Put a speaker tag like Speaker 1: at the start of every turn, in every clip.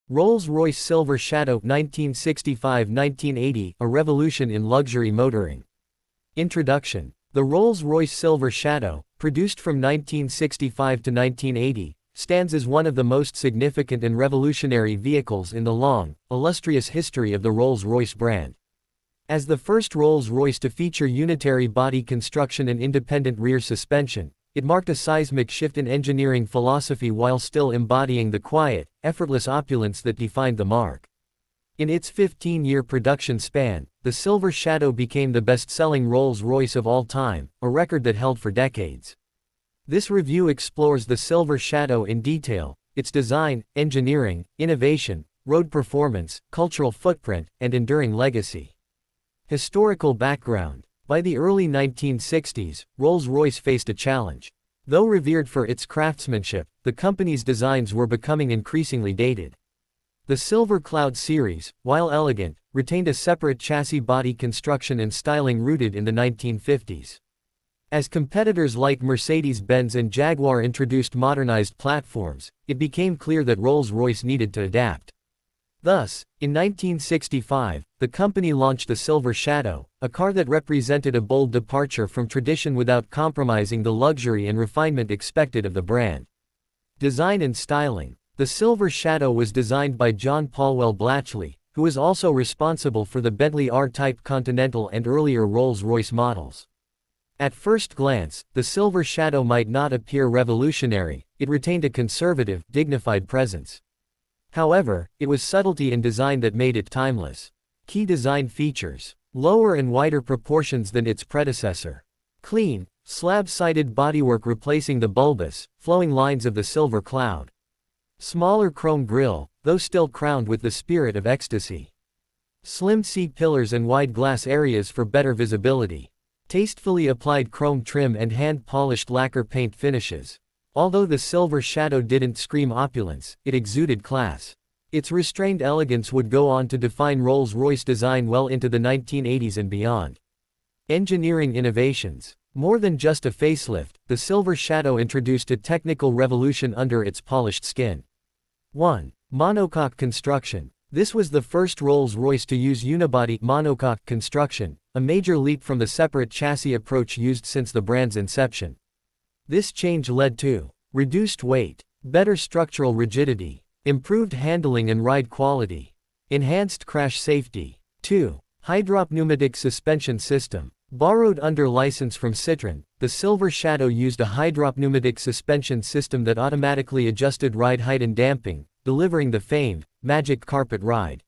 Speaker 1: Rolls-Royce Silver Shadow 1965–1980, a revolution in luxury motoring. Introduction. The Rolls-Royce Silver Shadow, produced from 1965 to 1980, stands as one of the most significant and revolutionary vehicles in the long, illustrious history of the Rolls-Royce brand. As the first Rolls-Royce to feature unitary body construction and independent rear suspension, it marked a seismic shift in engineering philosophy while still embodying the quiet, effortless opulence that defined the marque. In its 15-year production span, the Silver Shadow became the best-selling Rolls-Royce of all time, a record that held for decades. This review explores the Silver Shadow in detail, its design, engineering, innovation, road performance, cultural footprint, and enduring legacy. Historical background. By the early 1960s, Rolls-Royce faced a challenge. Though revered for its craftsmanship, the company's designs were becoming increasingly dated. The Silver Cloud series, while elegant, retained a separate chassis body construction and styling rooted in the 1950s. As competitors like Mercedes-Benz and Jaguar introduced modernized platforms, it became clear that Rolls-Royce needed to adapt. Thus, in 1965, the company launched the Silver Shadow, a car that represented a bold departure from tradition without compromising the luxury and refinement expected of the brand. Design and styling. The Silver Shadow was designed by John Paulwell Blatchley, who is also responsible for the Bentley R-Type Continental and earlier Rolls-Royce models. At first glance, the Silver Shadow might not appear revolutionary, it retained a conservative, dignified presence. However, it was subtlety in design that made it timeless. Key design features. Lower and wider proportions than its predecessor. Clean, slab-sided bodywork replacing the bulbous, flowing lines of the Silver Cloud. Smaller chrome grille, though still crowned with the spirit of ecstasy. Slim seat pillars and wide glass areas for better visibility. Tastefully applied chrome trim and hand-polished lacquer paint finishes. Although the Silver Shadow didn't scream opulence, it exuded class. Its restrained elegance would go on to define Rolls-Royce design well into the 1980s and beyond. Engineering innovations. More than just a facelift, the Silver Shadow introduced a technical revolution under its polished skin. 1. Monocoque construction. This was the first Rolls-Royce to use unibody monocoque construction, a major leap from the separate chassis approach used since the brand's inception. This change led to reduced weight, better structural rigidity, improved handling and ride quality, enhanced crash safety. 2. Hydropneumatic suspension system. Borrowed under license from Citroën, the Silver Shadow used a hydropneumatic suspension system that automatically adjusted ride height and damping, delivering the famed magic carpet ride.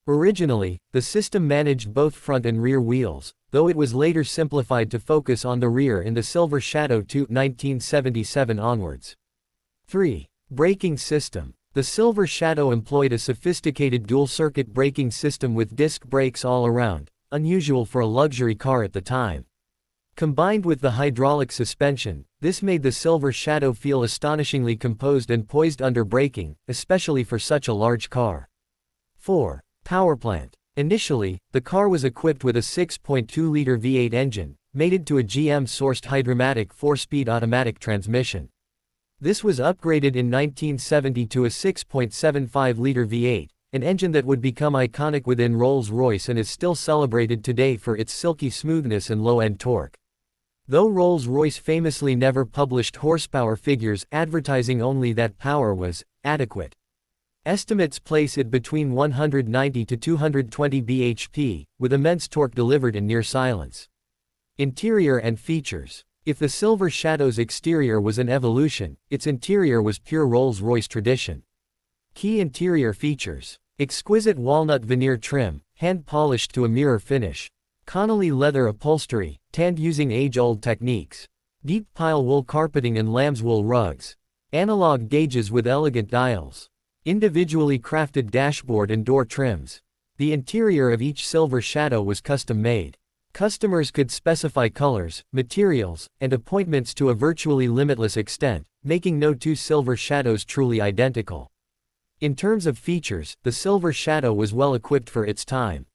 Speaker 1: Originally, the system managed both front and rear wheels, though it was later simplified to focus on the rear in the Silver Shadow 2 1977 onwards. 3. Braking system. The Silver Shadow employed a sophisticated dual-circuit braking system with disc brakes all around, unusual for a luxury car at the time. Combined with the hydraulic suspension, this made the Silver Shadow feel astonishingly composed and poised under braking, especially for such a large car. 4. Powerplant. Initially, the car was equipped with a 6.2-liter V8 engine, mated to a GM-sourced Hydromatic 4-speed automatic transmission. This was upgraded in 1970 to a 6.75-liter V8, an engine that would become iconic within Rolls-Royce and is still celebrated today for its silky smoothness and low-end torque. Though Rolls-Royce famously never published horsepower figures, advertising only that power was adequate. Estimates place it between 190 to 220 bhp, with immense torque delivered in near silence. Interior and features. If the Silver Shadow's exterior was an evolution, its interior was pure Rolls-Royce tradition. Key interior features. Exquisite walnut veneer trim, hand-polished to a mirror finish. Connelly leather upholstery, tanned using age-old techniques. Deep pile wool carpeting and lamb's wool rugs. Analog gauges with elegant dials. Individually crafted dashboard and door trims. The interior of each Silver Shadow was custom-made. Customers could specify colors, materials, and appointments to a virtually limitless extent, making no two Silver Shadows truly identical. In terms of features, the Silver Shadow was well equipped for its time.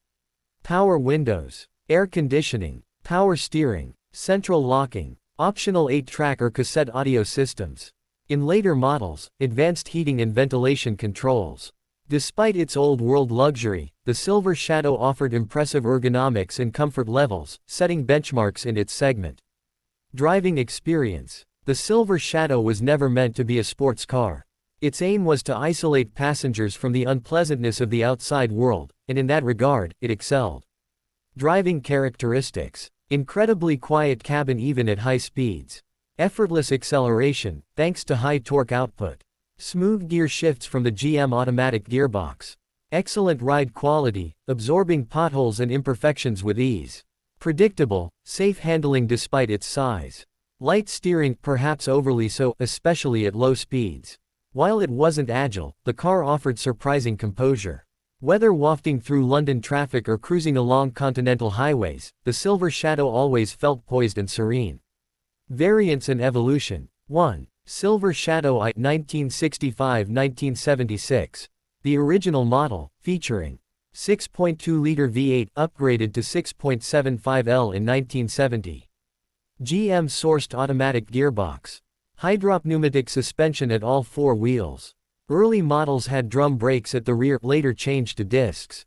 Speaker 1: Power windows, air conditioning, power steering, central locking, optional 8-track or cassette audio systems. In later models, advanced heating and ventilation controls. Despite its old-world luxury, the Silver Shadow offered impressive ergonomics and comfort levels, setting benchmarks in its segment. Driving experience. The Silver Shadow was never meant to be a sports car. Its aim was to isolate passengers from the unpleasantness of the outside world, and in that regard, it excelled. Driving characteristics. Incredibly quiet cabin even at high speeds. Effortless acceleration, thanks to high torque output. Smooth gear shifts from the GM automatic gearbox. Excellent ride quality, absorbing potholes and imperfections with ease. Predictable, safe handling despite its size. Light steering, perhaps overly so, especially at low speeds. While it wasn't agile, the car offered surprising composure. Whether wafting through London traffic or cruising along continental highways, the Silver Shadow always felt poised and serene. Variants and evolution. 1. Silver Shadow I 1965-1976. The original model, featuring 6.2-liter V8 upgraded to 6.75L in 1970. GM-sourced automatic gearbox. Hydropneumatic suspension at all four wheels. Early models had drum brakes at the rear, later changed to discs.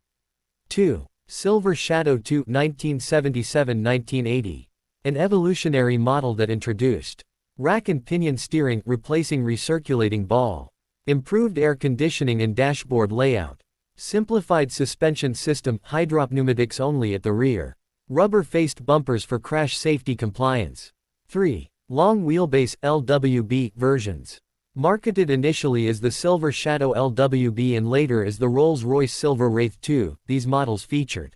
Speaker 1: 2. Silver Shadow II 1977-1980. An evolutionary model that introduced rack and pinion steering, replacing recirculating ball. Improved air conditioning and dashboard layout. Simplified suspension system, hydropneumatics only at the rear. Rubber-faced bumpers for crash safety compliance. 3. Long wheelbase LWB versions. Marketed initially as the Silver Shadow LWB and later as the Rolls-Royce Silver Wraith II, these models featured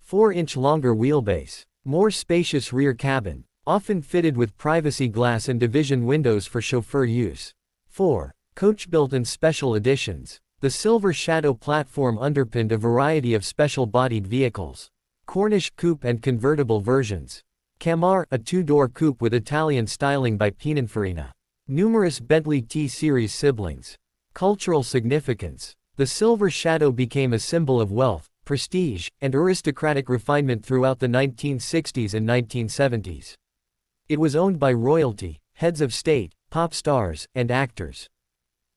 Speaker 1: 4-inch longer wheelbase, more spacious rear cabin, often fitted with privacy glass and division windows for chauffeur use. 4. Coach-built and special editions. The Silver Shadow platform underpinned a variety of special-bodied vehicles. Cornish coupe and convertible versions. Camar, a two-door coupe with Italian styling by Pininfarina. Numerous Bentley T-Series siblings. Cultural significance. The Silver Shadow became a symbol of wealth, prestige, and aristocratic refinement throughout the 1960s and 1970s. It was owned by royalty, heads of state, pop stars, and actors.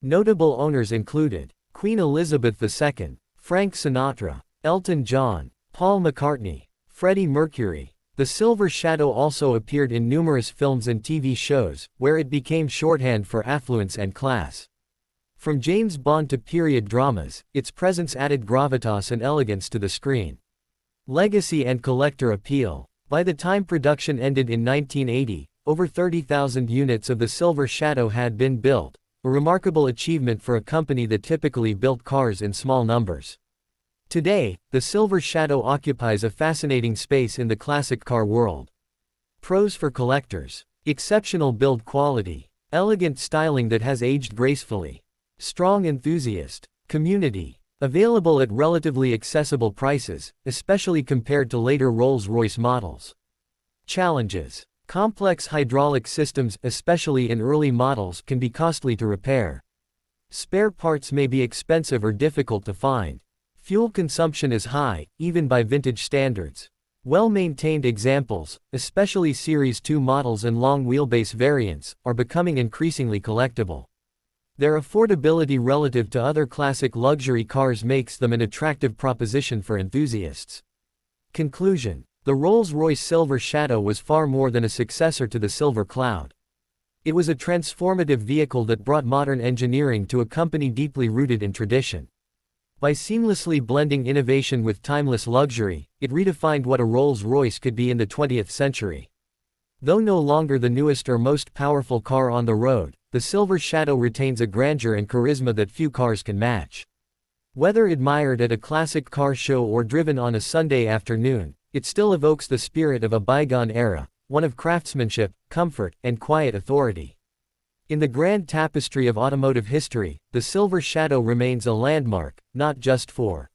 Speaker 1: Notable owners included Queen Elizabeth II, Frank Sinatra, Elton John, Paul McCartney, Freddie Mercury. The Silver Shadow also appeared in numerous films and TV shows, where it became shorthand for affluence and class. From James Bond to period dramas, its presence added gravitas and elegance to the screen. Legacy and collector appeal. By the time production ended in 1980, over 30,000 units of the Silver Shadow had been built, a remarkable achievement for a company that typically built cars in small numbers. Today, the Silver Shadow occupies a fascinating space in the classic car world. Pros for collectors. Exceptional build quality. Elegant styling that has aged gracefully. Strong enthusiast community. Available at relatively accessible prices, especially compared to later Rolls-Royce models. Challenges. Complex hydraulic systems, especially in early models, can be costly to repair. Spare parts may be expensive or difficult to find. Fuel consumption is high, even by vintage standards. Well-maintained examples, especially Series 2 models and long wheelbase variants, are becoming increasingly collectible. Their affordability relative to other classic luxury cars makes them an attractive proposition for enthusiasts. Conclusion. The Rolls-Royce Silver Shadow was far more than a successor to the Silver Cloud. It was a transformative vehicle that brought modern engineering to a company deeply rooted in tradition. By seamlessly blending innovation with timeless luxury, it redefined what a Rolls-Royce could be in the 20th century. Though no longer the newest or most powerful car on the road, the Silver Shadow retains a grandeur and charisma that few cars can match. Whether admired at a classic car show or driven on a Sunday afternoon, it still evokes the spirit of a bygone era, one of craftsmanship, comfort, and quiet authority. In the grand tapestry of automotive history, the Silver Shadow remains a landmark, not just for